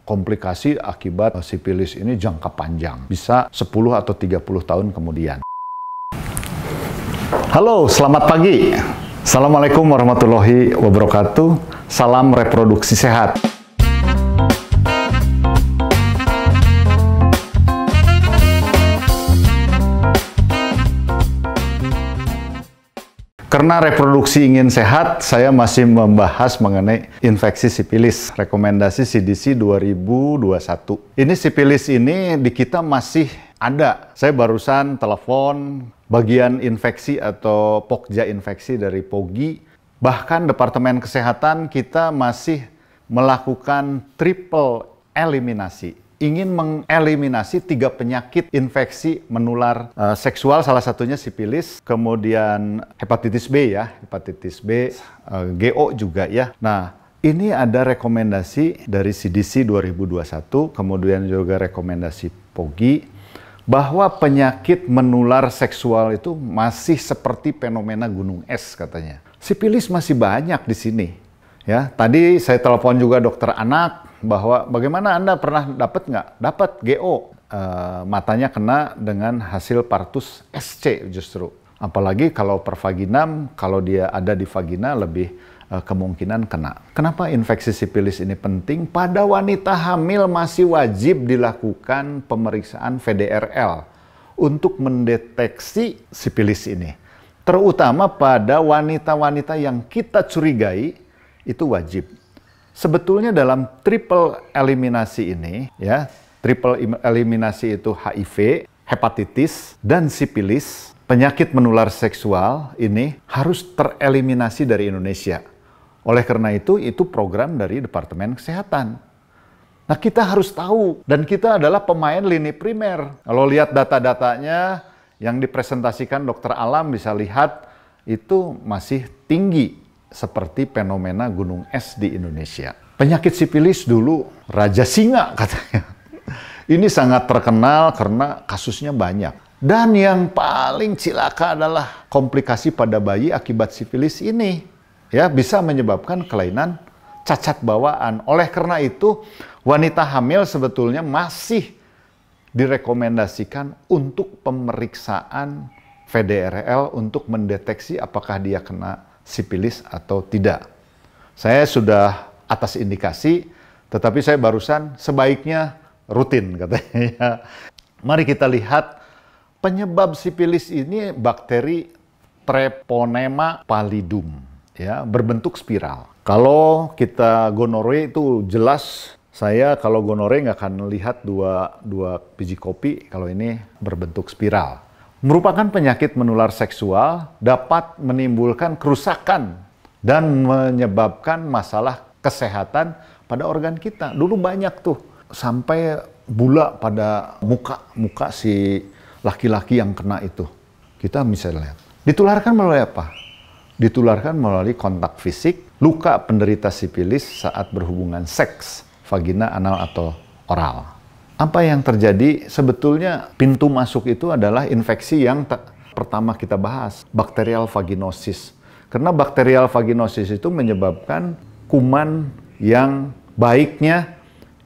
komplikasi akibat sipilis ini jangka panjang, bisa 10 atau 30 tahun kemudian. Halo, selamat pagi. Assalamualaikum warahmatullahi wabarakatuh. Salam reproduksi sehat. Karena reproduksi ingin sehat, saya masih membahas mengenai infeksi sipilis. Rekomendasi CDC 2021. Ini sipilis ini di kita masih ada. Saya barusan telepon bagian infeksi atau pokja infeksi dari POGI. Bahkan Departemen Kesehatan kita masih melakukan triple eliminasi. Ingin mengeliminasi 3 penyakit infeksi menular seksual, salah satunya sipilis, kemudian hepatitis B ya, hepatitis B, GO juga ya. Nah, ini ada rekomendasi dari CDC 2021, kemudian juga rekomendasi POGI, bahwa penyakit menular seksual itu masih seperti fenomena gunung es katanya. Sipilis masih banyak di sini. Ya, tadi saya telepon juga dokter anak bahwa bagaimana Anda pernah dapat nggak? Dapat GO, matanya kena dengan hasil partus SC justru. Apalagi kalau per vaginam, kalau dia ada di vagina lebih kemungkinan kena. Kenapa infeksi sipilis ini penting? Pada wanita hamil masih wajib dilakukan pemeriksaan VDRL untuk mendeteksi sipilis ini. Terutama pada wanita-wanita yang kita curigai, itu wajib. Sebetulnya dalam triple eliminasi ini, ya, triple eliminasi itu HIV, hepatitis, dan sipilis, penyakit menular seksual ini harus tereliminasi dari Indonesia. Oleh karena itu program dari Departemen Kesehatan. Nah, kita harus tahu, dan kita adalah pemain lini primer. Kalau lihat data-datanya yang dipresentasikan Dr. Alam, bisa lihat itu masih tinggi seperti fenomena gunung es di Indonesia. Penyakit sipilis dulu Raja Singa katanya. Ini sangat terkenal karena kasusnya banyak. Dan yang paling cilaka adalah komplikasi pada bayi akibat sipilis ini. Ya, bisa menyebabkan kelainan cacat bawaan. Oleh karena itu, wanita hamil sebetulnya masih direkomendasikan untuk pemeriksaan VDRL untuk mendeteksi apakah dia kena sipilis atau tidak. Saya sudah atas indikasi, tetapi saya barusan sebaiknya rutin katanya. Mari kita lihat penyebab sipilis ini bakteri Treponema pallidum, ya, berbentuk spiral. Kalau kita gonore itu jelas, saya kalau gonore nggak akan lihat dua biji kopi, kalau ini berbentuk spiral. Merupakan penyakit menular seksual, dapat menimbulkan kerusakan dan menyebabkan masalah kesehatan pada organ kita. Dulu banyak tuh, sampai bula pada muka si laki-laki yang kena itu. Kita bisa lihat. Ditularkan melalui apa? Ditularkan melalui kontak fisik, luka penderita sipilis saat berhubungan seks, vagina, anal, atau oral. Apa yang terjadi? Sebetulnya pintu masuk itu adalah infeksi yang pertama kita bahas, bakterial vaginosis. Karena bakterial vaginosis itu menyebabkan kuman yang baiknya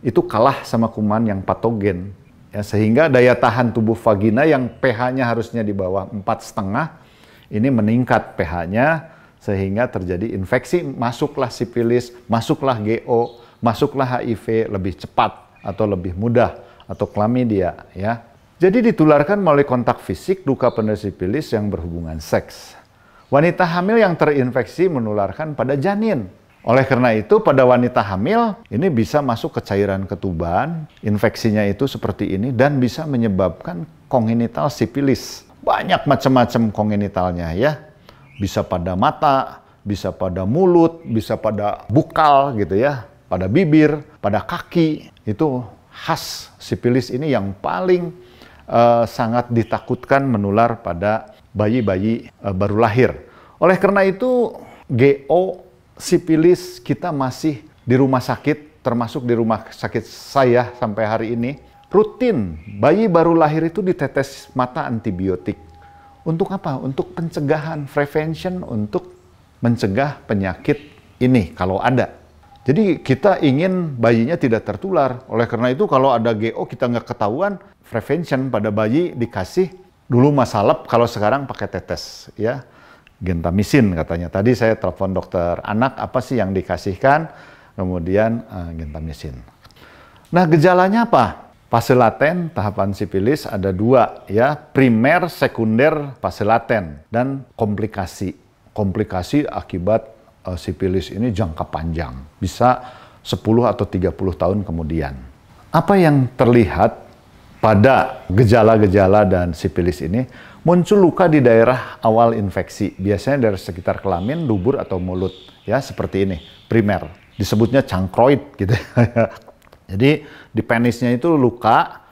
itu kalah sama kuman yang patogen. Ya, sehingga daya tahan tubuh vagina yang pH-nya harusnya di bawah 4,5, ini meningkat pH-nya sehingga terjadi infeksi, masuklah sipilis, masuklah GO, masuklah HIV lebih cepat atau lebih mudah, atau chlamydia, ya. Jadi ditularkan melalui kontak fisik, luka penderita sipilis yang berhubungan seks. Wanita hamil yang terinfeksi menularkan pada janin. Oleh karena itu, pada wanita hamil, ini bisa masuk ke cairan ketuban, infeksinya itu seperti ini, dan bisa menyebabkan kongenital sipilis. Banyak macam-macam kongenitalnya, ya. Bisa pada mata, bisa pada mulut, bisa pada bukal gitu ya, pada bibir, pada kaki. Itu khas sipilis ini yang paling sangat ditakutkan menular pada bayi-bayi baru lahir. Oleh karena itu, GO sipilis kita masih di rumah sakit, termasuk di rumah sakit saya sampai hari ini, rutin bayi baru lahir itu ditetes mata antibiotik. Untuk apa? Untuk pencegahan, prevention, untuk mencegah penyakit ini kalau ada. Jadi kita ingin bayinya tidak tertular. Oleh karena itu kalau ada GO kita nggak ketahuan, prevention pada bayi dikasih dulu masalep, kalau sekarang pakai tetes, ya. Gentamisin katanya. Tadi saya telepon dokter anak, apa sih yang dikasihkan? Kemudian gentamisin. Nah, gejalanya apa? Fase laten tahapan sipilis ada 2, ya, primer, sekunder, fase laten, dan komplikasi. Komplikasi akibat sipilis ini jangka panjang, bisa 10 atau 30 tahun kemudian. Apa yang terlihat pada gejala-gejala dan sipilis ini? Muncul luka di daerah awal infeksi, biasanya dari sekitar kelamin, dubur, atau mulut, ya, seperti ini, primer. Disebutnya chancroid gitu. Jadi di penisnya itu luka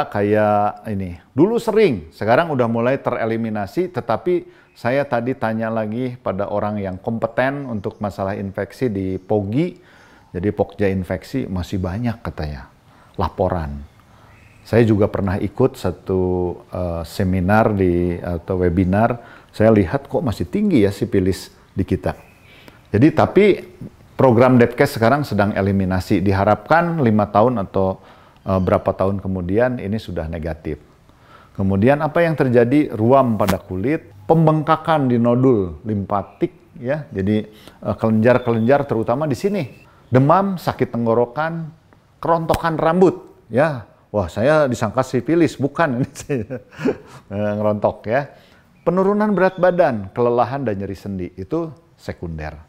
kayak ini. Dulu sering, sekarang udah mulai tereliminasi, tetapi saya tadi tanya lagi pada orang yang kompeten untuk masalah infeksi di POGI, jadi Pokja infeksi masih banyak katanya laporan. Saya juga pernah ikut satu seminar atau webinar, saya lihat kok masih tinggi ya sipilis di kita. Jadi tapi program Depkes sekarang sedang eliminasi, diharapkan 5 tahun atau berapa tahun kemudian ini sudah negatif. Kemudian apa yang terjadi? Ruam pada kulit, pembengkakan di nodul limfatik, ya, jadi kelenjar-kelenjar terutama di sini, demam, sakit tenggorokan, kerontokan rambut, ya. Wah, saya disangka sipilis, bukan, ini saya ngerontok, ya. Penurunan berat badan, kelelahan dan nyeri sendi, itu sekunder.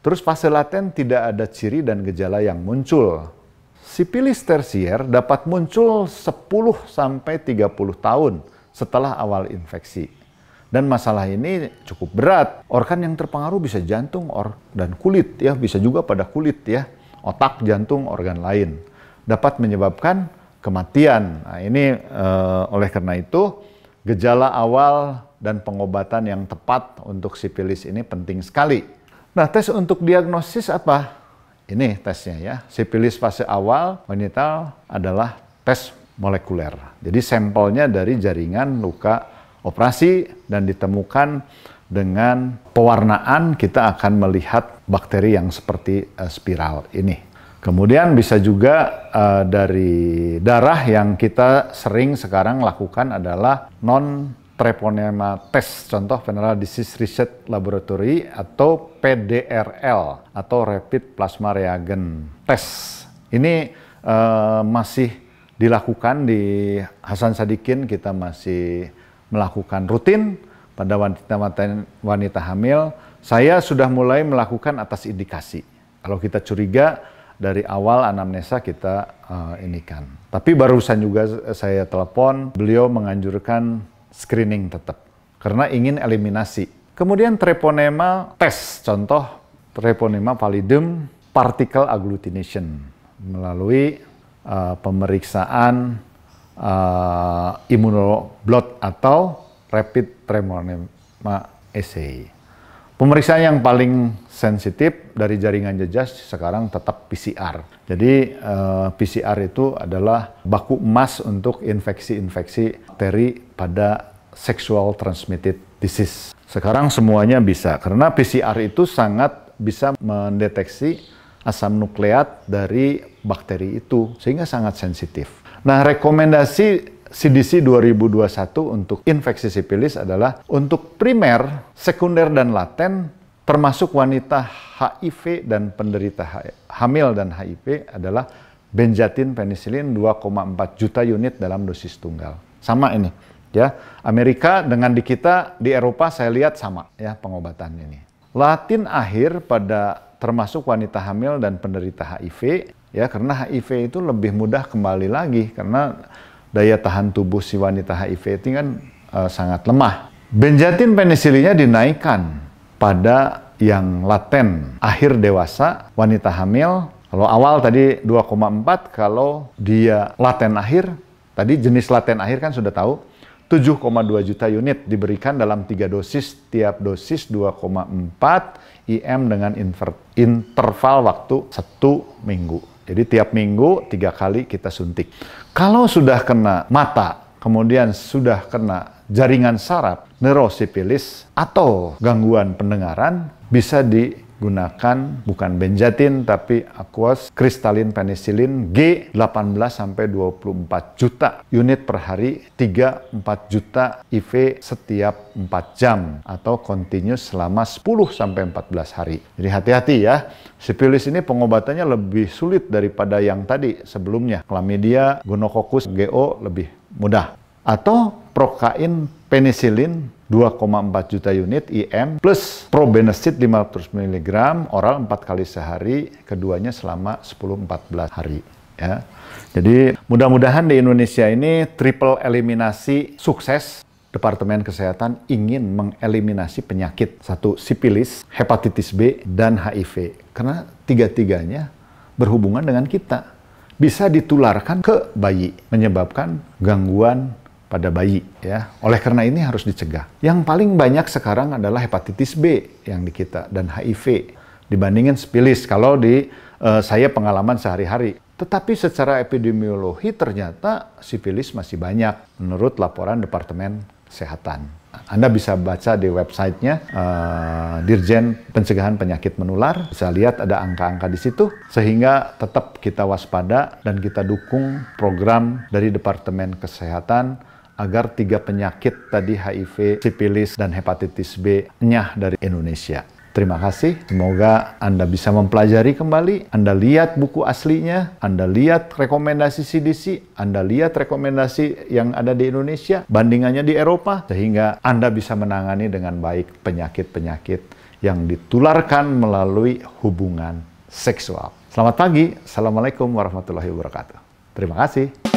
Terus fase laten tidak ada ciri dan gejala yang muncul. Sipilis tersier dapat muncul 10-30 tahun setelah awal infeksi. Dan masalah ini cukup berat. Organ yang terpengaruh bisa jantung dan kulit, ya, bisa juga pada kulit, ya. Otak, jantung, organ lain. Dapat menyebabkan kematian. Nah, ini oleh karena itu gejala awal dan pengobatan yang tepat untuk sipilis ini penting sekali. Nah, tes untuk diagnosis apa? Ini tesnya, ya. Sipilis fase awal wanita adalah tes molekuler. Jadi sampelnya dari jaringan luka operasi dan ditemukan dengan pewarnaan, kita akan melihat bakteri yang seperti spiral ini. Kemudian bisa juga dari darah, yang kita sering sekarang lakukan adalah non-treponema test, contoh Venereal Disease Research Laboratory atau PDRL atau Rapid Plasma Reagent Test. Ini masih dilakukan di Hasan Sadikin, kita masih melakukan rutin pada wanita hamil. Saya sudah mulai melakukan atas indikasi. Kalau kita curiga dari awal anamnesa kita inikan. Tapi barusan juga saya telepon, beliau menganjurkan screening tetap karena ingin eliminasi. Kemudian treponema tes, contoh treponema pallidum particle agglutination melalui pemeriksaan immunoblot atau rapid treponema assay. Pemeriksaan yang paling sensitif dari jaringan jejak sekarang tetap PCR. Jadi PCR itu adalah baku emas untuk infeksi-infeksi bakteri pada sexual transmitted disease. Sekarang semuanya bisa, karena PCR itu sangat bisa mendeteksi asam nukleat dari bakteri itu, sehingga sangat sensitif. Nah, rekomendasi CDC 2021 untuk infeksi sipilis adalah untuk primer, sekunder, dan laten, termasuk wanita HIV dan penderita hamil dan HIV adalah benzathine penicillin 2,4 juta unit dalam dosis tunggal. Sama ini, ya. Amerika dengan di kita, di Eropa saya lihat sama, ya, pengobatan ini. Latin akhir pada termasuk wanita hamil dan penderita HIV, ya, karena HIV itu lebih mudah kembali lagi karena daya tahan tubuh si wanita HIV itu kan sangat lemah. Benzathine penicillinnya dinaikkan pada yang laten akhir dewasa wanita hamil. Kalau awal tadi 2,4, kalau dia laten akhir, tadi jenis laten akhir kan sudah tahu, 7,2 juta unit diberikan dalam 3 dosis, tiap dosis 2,4 IM dengan interval waktu 1 minggu. Jadi tiap minggu 3 kali kita suntik. Kalau sudah kena mata, kemudian sudah kena jaringan saraf, neurosipilis, atau gangguan pendengaran, bisa di gunakan bukan benzathine tapi aqueous crystalline penicillin G 18 sampai 24 juta unit per hari, 3-4 juta IV setiap 4 jam atau continuous selama 10 sampai 14 hari. Jadi hati-hati ya. Sipilis ini pengobatannya lebih sulit daripada yang tadi sebelumnya. Chlamydia, gonococcus, GO lebih mudah. Atau prokain penicillin 2,4 juta unit IM plus probenecid 500 mg oral 4 kali sehari, keduanya selama 10-14 hari ya. Jadi mudah-mudahan di Indonesia ini triple eliminasi sukses. Departemen Kesehatan ingin mengeliminasi penyakit, satu sipilis, hepatitis B, dan HIV. Karena tiga-tiganya berhubungan dengan kita. Bisa ditularkan ke bayi, menyebabkan gangguan pada bayi ya. Oleh karena ini harus dicegah. Yang paling banyak sekarang adalah hepatitis B yang di kita dan HIV dibandingin sipilis kalau di saya pengalaman sehari-hari. Tetapi secara epidemiologi ternyata sipilis masih banyak menurut laporan Departemen Kesehatan. Anda bisa baca di websitenya Dirjen Pencegahan Penyakit Menular, bisa lihat ada angka-angka di situ, sehingga tetap kita waspada dan kita dukung program dari Departemen Kesehatan agar 3 penyakit tadi HIV, sipilis, dan hepatitis B nyah dari Indonesia. Terima kasih, semoga Anda bisa mempelajari kembali, Anda lihat buku aslinya, Anda lihat rekomendasi CDC, Anda lihat rekomendasi yang ada di Indonesia, bandingannya di Eropa, sehingga Anda bisa menangani dengan baik penyakit-penyakit yang ditularkan melalui hubungan seksual. Selamat pagi, Assalamualaikum warahmatullahi wabarakatuh. Terima kasih.